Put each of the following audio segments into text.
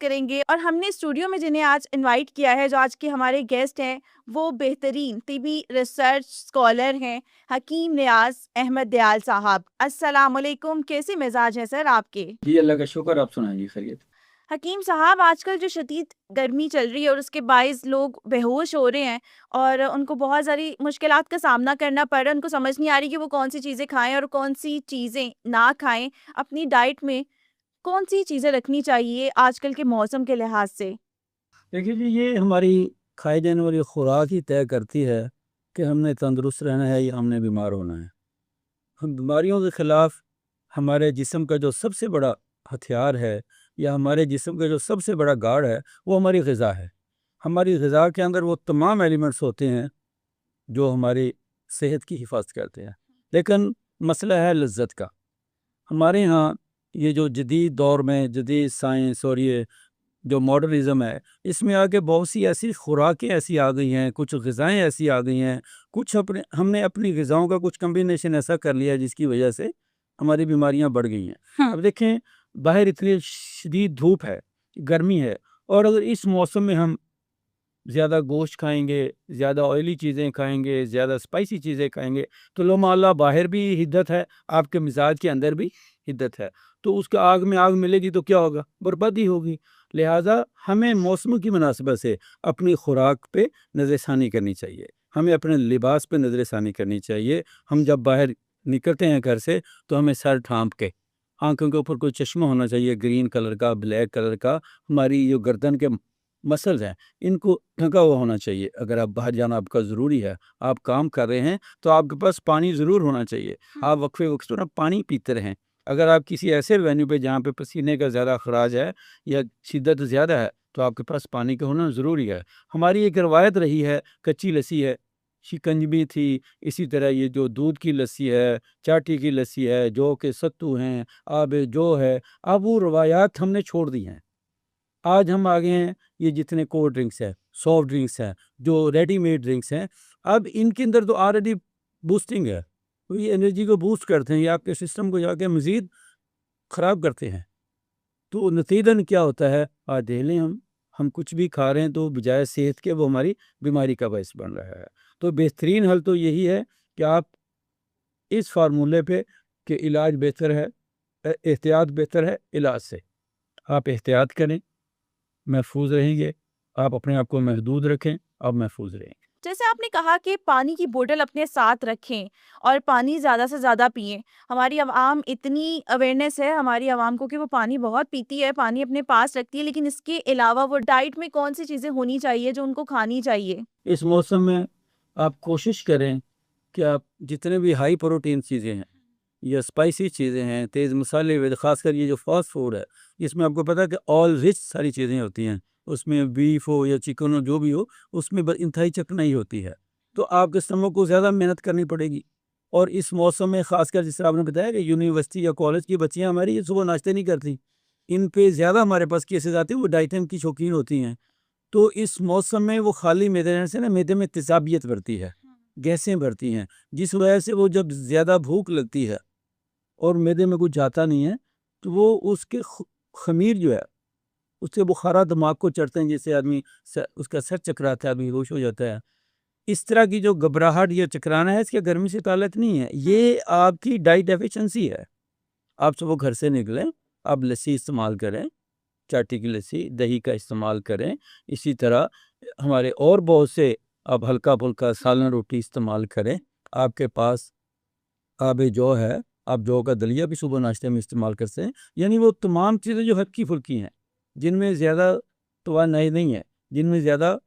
करेंगे और हमने स्टूडियो में जिन्हें आज इनवाइट किया है, जो आज के हमारे गेस्ट हैं, वो बेहतरीन तिबी रिसर्च स्कॉलर हैं, हकीम नियाज़ अहमद दयाल साहब। अस्सलाम वालेकुम, कैसे मिजाज हैं सर आपके? जी अल्लाह का शुक्र। आप सुनाइए जी, खैरियत। हकीम साहब, आजकल जो शदीद गर्मी चल रही है और उसके बायस लोग बेहोश हो रहे हैं और उनको बहुत सारी मुश्किलात का सामना करना पड़ रहा है। उनको समझ नहीं आ रही कि वो कौन-सी चीज़ें खाएँ और कौन-सी चीज़ें ना खाएँ। अपनी डाइट में कौन-सी चीज़ें रखनी चाहिए आजकल के मौसम के लिहाज से? देखिए जी, ये हमारी खाई जाने वाली खुराक ही तय करती है कि हमने तंदुरुस्त रहना है या हमने बीमार होना है। हम बीमारियों के ख़िलाफ़ हमारे जिस्म का जो सबसे बड़ा हथियार है या हमारे जिस्म का जो सबसे बड़ा गार्ड है, वो हमारी ग़िज़ा है। हमारी ग़िज़ा के अंदर वो तमाम एलिमेंट्स होते हैं जो हमारी सेहत की हिफाज़त करते हैं। लेकिन मसला है लज़्ज़त का। हमारे यहाँ ये जो जदीद दौर में जदीद साइंस और ये जो मॉडर्निज़्म है, इसमें आके बहुत सी ऐसी खुराकें ऐसी आ गई हैं, कुछ ग़िज़ाएँ ऐसी आ गई हैं, कुछ अपने हमने अपनी ग़िज़ाओं का कुछ कॉम्बिनेशन ऐसा कर लिया है जिसकी वजह से हमारी बीमारियाँ बढ़ गई हैं। हुँ। अब देखें, बाहर इतनी शदीद धूप है, गर्मी है, और अगर इस मौसम में हम ज़्यादा गोश्त खाएँगे, ज़्यादा ऑयली चीज़ें खाएँगे, ज़्यादा स्पाइसी चीज़ें खाएँगे, तो लो माला बाहर भी हिद्दत है, आपके मिज़ाज के अंदर भी हिद्दत है। तो उसका आग में आग मिलेगी तो क्या होगा? बर्बादी होगी। लिहाज़ा हमें मौसम की मुनासिबत से अपनी खुराक पे नज़रसानी करनी चाहिए। हमें अपने लिबास पे नज़रसानी करनी चाहिए। हम जब बाहर निकलते हैं घर से, तो हमें सर ढाँप के, आँखों के ऊपर कोई चश्मा होना चाहिए ग्रीन कलर का, ब्लैक कलर का। हमारी जो गर्दन के मसल्स हैं, इनको ढका हुआ होना चाहिए। अगर आप बाहर जाना आपका ज़रूरी है, आप काम कर रहे हैं, तो आपके पास पानी ज़रूर होना चाहिए। हुँ। आप वक्फ़े-वक्फ़े पे ना पानी पीते रहें। अगर आप किसी ऐसे वेन्यू पे जहाँ पे पसीने का ज़्यादा अखराज है या शिद्दत ज़्यादा है, तो आपके पास पानी का होना ज़रूरी है। हमारी एक रवायत रही है, कच्ची लस्सी है, शिकंजवी थी, इसी तरह ये जो दूध की लस्सी है, चाटी की लस्सी है, जौ के सत्तू हैं, आब-ए-जो है, अब वो रवायात हमने छोड़ दी हैं। आज हम आ गए हैं ये जितने कोल्ड ड्रिंक्स हैं, सॉफ्ट ड्रिंक्स हैं, जो रेडीमेड ड्रिंक्स हैं, अब इनके अंदर तो ऑलरेडी बूस्टिंग है। तो ये एनर्जी को बूस्ट करते हैं, ये आपके सिस्टम को जाके मज़ीद ख़राब करते हैं। तो नतीजतन क्या होता है, आज देख लें हम कुछ भी खा रहे हैं तो बजाय सेहत के वो हमारी बीमारी का बायस बन रहा है। तो बेहतरीन हल तो यही है कि आप इस फ़ार्मूले पे कि इलाज बेहतर है, एहतियात बेहतर है इलाज से। आप एहतियात करें, महफूज़ रहेंगे। आप अपने आप को महदूद रखें, आप महफूज़ रहेंगे। जैसे आपने कहा कि पानी की बोतल अपने साथ रखें और पानी ज़्यादा से ज़्यादा पिएँ। हमारी आवाम इतनी अवेयरनेस है हमारी आवाम को कि वो पानी बहुत पीती है, पानी अपने पास रखती है, लेकिन इसके अलावा वो डाइट में कौन-सी चीज़ें होनी चाहिए जो उनको खानी चाहिए? इस मौसम में आप कोशिश करें कि आप जितने भी हाई प्रोटीन चीज़ें हैं या स्पाइसी चीज़ें हैं, तेज़ मसाले वाले, ख़ासकर ये जो फ़ास्ट फूड है, इसमें आपको पता है कि ऑल रिच सारी चीज़ें होती हैं। उसमें बीफ हो या चिकन हो, जो भी हो, उसमें इंतहाई चिकनाई होती है। तो आपके स्टमक को ज़्यादा मेहनत करनी पड़ेगी। और इस मौसम में ख़ासकर जैसे आपने बताया कि यूनिवर्सिटी या कॉलेज की बच्चियाँ हमारी ये सुबह नाश्ते नहीं करती। इन पे ज़्यादा हमारे पास केसेज़ आते हैं, वो डाइटिंग की शौकीन होती हैं। तो इस मौसम में वो खाली मैदे रहने से ना मैदे में तेज़ाबियत बढ़ती है, गैसें बढ़ती हैं, जिस वजह से वो जब ज़्यादा भूख लगती है और मैदे में कुछ जाता नहीं है, तो वो उसके ख़मीर जो है, उससे बुखारा दिमाग को चढ़ते हैं, जिससे आदमी उसका सर चकराता है, बेहोश हो जाता है। इस तरह की जो घबराहट या चकराना है, इसके गर्मी से ताल्लुक नहीं है, ये आपकी डाइट डेफिशिएंसी है। आप सुबह घर से निकलें, आप लस्सी इस्तेमाल करें, चाटी की लस्सी, दही का इस्तेमाल करें। इसी तरह हमारे और बहुत से आप हल्का-फुल्का सालन रोटी इस्तेमाल करें। आपके पास आब-ए-जौ है, आप जौ का दलिया भी सुबह नाश्ते में इस्तेमाल कर सकते हैं। यानी वो तमाम चीज़ें जो हल्की-फुल्की हैं, जिनमें ज़्यादा तवानाई नहीं है, जिनमें ज़्यादा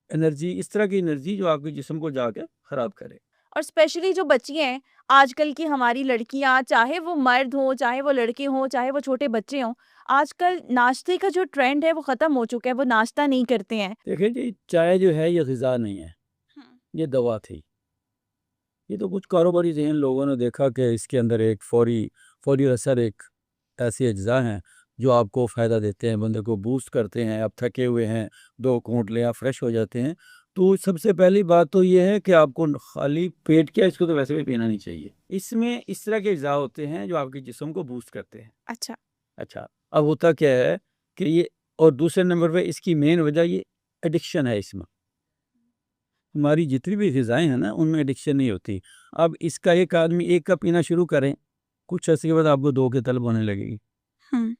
एनर्जी, इस तरह की एनर्जी जो आपके जिस्म को जाके ख़राब करे। और स्पेशली जो बच्चियाँ हैं, आजकल की हमारी लड़कियाँ, चाहे वो मर्द हों, चाहे वो लड़के हों, चाहे वो छोटे बच्चे हों, आजकल नाश्ते का जो ट्रेंड है वो ख़त्म हो चुका है, वो नाश्ता नहीं करते हैं। देखिए जी, चाय जो है ये ग़िज़ा नहीं है, हुँ। ये दवा थी। ये तो कुछ कारोबारी ज़हन लोगों ने देखा कि इसके अंदर एक फ़ौरी फ़ौरी असर, एक ऐसे अज्जा हैं जो आपको फ़ायदा देते हैं, बंदे को बूस्ट करते हैं। आप थके हुए हैं, 2 घूँट लें, आप फ्रेश हो जाते हैं। तो सबसे पहली बात तो ये है कि आपको खाली पेट क्या, इसको तो वैसे भी पीना नहीं चाहिए। इसमें इस तरह के अज्जा होते हैं जो आपके जिस्म को बूस्ट करते हैं। अच्छा। अच्छा, अब होता क्या है कि ये और दूसरे नंबर पे इसकी मेन वजह ये एडिक्शन है। इसमें हमारी जितनी भी ग़िज़ाएँ हैं ना, उनमें एडिक्शन नहीं होती। अब इसका एक आदमी 1 कप पीना शुरू करें, कुछ अर्से के बाद आपको 2 की तलब होने लगेगी। हुँ।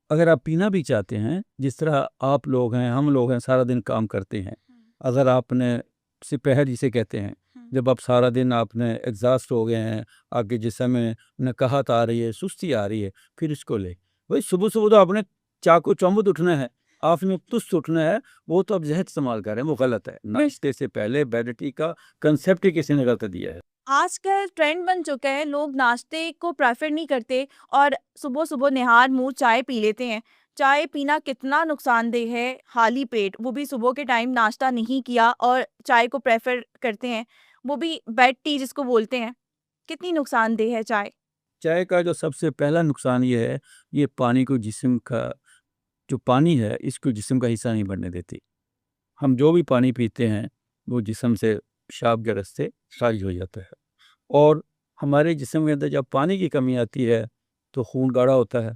अगर आप पीना भी चाहते हैं, जिस तरह आप लोग हैं, हम लोग हैं, सारा दिन काम करते हैं। अगर आपने सिपहर जिसे कहते हैं, जब आप सारा दिन आपने एग्ज़ॉस्ट हो गए हैं, आपके जिस्म में नकाहत आ रही है, सुस्ती आ रही है, फिर इसको लें। भाई सुबह-सुबह तो आपने चाको चौमुद उठना है, आपने तुस्त उठना है, वो तो आप ज़हर इस्तेमाल कर रहे हैं, वो गलत है। नाश्ते से पहले बेड टी का कंसेप्ट ही किसी ने गलत दिया है। आजकल ट्रेंड बन चुका है, लोग नाश्ते को प्रेफ़र नहीं करते और सुबह-सुबह निहार मुँह चाय पी लेते हैं। चाय पीना कितना नुकसानदेह है, खाली पेट, वो भी सुबह के टाइम नाश्ता नहीं किया और चाय को प्रेफ़र करते हैं, वो भी बेड टी जिसको बोलते हैं। कितनी नुकसानदेह है चाय? चाय का जो सबसे पहला नुकसान ये है, ये पानी को जिस्म का जो पानी है, इसको जिस्म का हिस्सा नहीं बनने देती। हम जो भी पानी पीते हैं, वो जिस्म से पेशाब के रास्ते खारिज हो जाता है और हमारे जिस्म के अंदर जब पानी की कमी आती है, तो खून गाढ़ा होता है,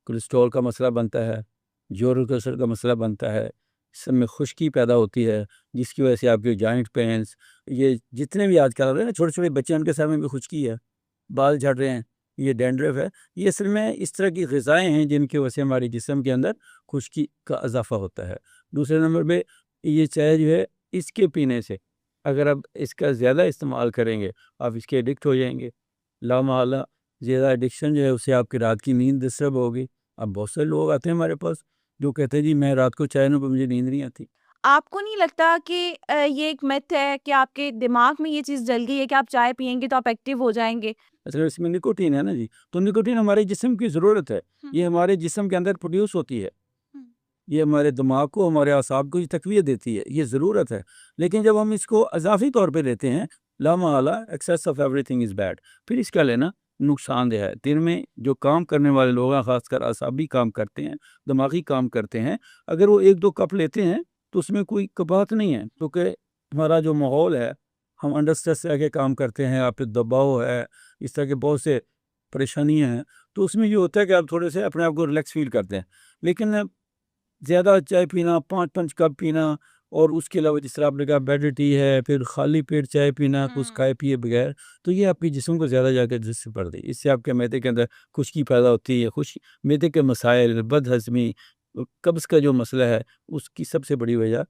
कोलेस्ट्रॉल का मसला बनता है, यूरिक एसिड का मसला बनता है, जिस्म में खुश्की पैदा होती है, जिसकी वजह से आपके जॉइंट पेन्स, ये जितने भी आजकल आ रहे हैं ना, छोटे-छोटे बच्चे, उनके सर में भी खुश्की है, बाल झड़ रहे हैं, ये डैंड्रफ है। ये असल में इस तरह की ग़िज़ाएँ हैं जिनकी वजह से हमारे जिस्म के अंदर खुश्की का इज़ाफ़ा होता है। दूसरे नंबर पे ये चाय जो है, इसके पीने से अगर आप इसका ज़्यादा इस्तेमाल करेंगे, आप इसके एडिक्ट हो जाएँगे। लामहला ज़्यादा एडिक्शन जो है, उससे आपकी रात की नींद डिस्टर्ब होगी। अब बहुत सारे लोग आते हैं हमारे पास, जो कहते हैं जी मैं रात को चाय ना पीऊँ, मुझे नींद नहीं आती। आपको नहीं लगता कि ये एक मिथ है कि आपके दिमाग में ये चीज़ डल गई है कि आप चाय पिएँगे तो आप एक्टिव हो जाएँगे? असल इसमें निकोटीन है ना जी, तो निकोटीन हमारे जिस्म की ज़रूरत है। हुँ, ये हमारे जिस्म के अंदर प्रोड्यूस होती है। हुँ, ये हमारे दिमाग को, हमारे असाब को ये तक़वियत देती है, ये ज़रूरत है। लेकिन जब हम इसको इज़ाफ़ी तौर पे लेते हैं, लामहला excess of everything is bad, फिर इसका लेना नुकसानदेह है। दिन में जो काम करने वाले लोग हैं, ख़ासकर असाबी काम करते हैं, दिमागी काम करते हैं, अगर वो 1-2 कप लेते हैं, तो उसमें कोई कबात नहीं है, क्योंकि हमारा जो माहौल है, हम अंडर स्ट्रेस रह के काम करते हैं, आप पे दबाव है, इस तरह के बहुत से परेशानियाँ हैं, तो उसमें ये होता है कि आप थोड़े से अपने आप को रिलैक्स फ़ील करते हैं। लेकिन ज़्यादा चाय पीना, 5-5 कप पीना और उसके अलावा जिस तरह आपने कहा बेड टी है, फिर खाली पेट चाय पीना, कुछ हुँ। खाए पिए बगैर, तो ये आपके जिस्म को ज़्यादा जाकर जिससे पड़ रही है। इससे आपके मैदे के अंदर खुश्की पैदा होती है, मैदे के मसाइल, बदहज़मी, कब्ज़ का जो मसला है, उसकी सबसे बड़ी वजह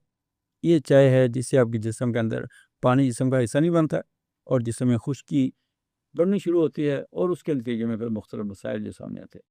ये चाय है, जिससे आपके जिस्म के अंदर पानी जिस्म का हिस्सा नहीं बनता और जिस्म में खुश्की बढ़नी शुरू होती है और उसके नतीजे में फिर मुख्तलिफ मसाइल जो सामने आते हैं।